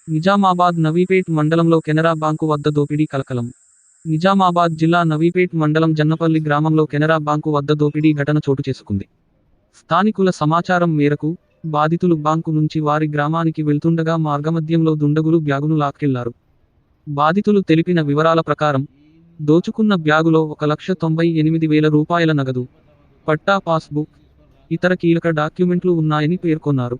నిజామాబాద్ నవీపేట్ మండలంలో కెనరా బ్యాంకు వద్ద దోపిడీ కలకలం. నిజామాబాద్ జిల్లా నవీపేట్ మండలం జన్నపల్లి గ్రామంలో కెనరా బ్యాంకు వద్ద దోపిడీ ఘటన చోటు చేసుకుంది. స్థానికుల సమాచారం మేరకు బాధితులు బ్యాంకు నుంచి వారి గ్రామానికి వెళ్తుండగా మార్గమధ్యంలో దుండగులు బ్యాగును లాక్కెళ్లారు. బాధితులు తెలిపిన వివరాల ప్రకారం దోచుకున్న బ్యాగులో 1,98,000 రూపాయల నగదు, పట్టా పాస్బుక్, ఇతర కీలక డాక్యుమెంట్లు ఉన్నాయని పేర్కొన్నారు.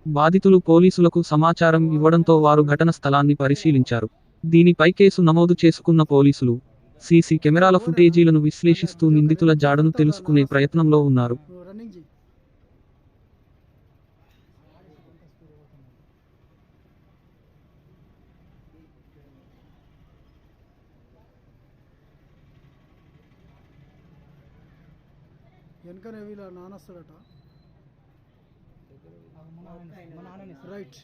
బాధితులు పోలీసులకు సమాచారం ఇవ్వడంతో వారు ఘటన స్థలాన్ని పరిశీలించారు. దీనిపై కేసు నమోదు చేసుకున్న పోలీసులు సీసీ కెమెరాల ఫుటేజీలను విశ్లేషిస్తూ నిందితుల జాడను తెలుసుకునే ప్రయత్నంలో ఉన్నారు. వెనక రవిలా నానొస్తాడట రైట్.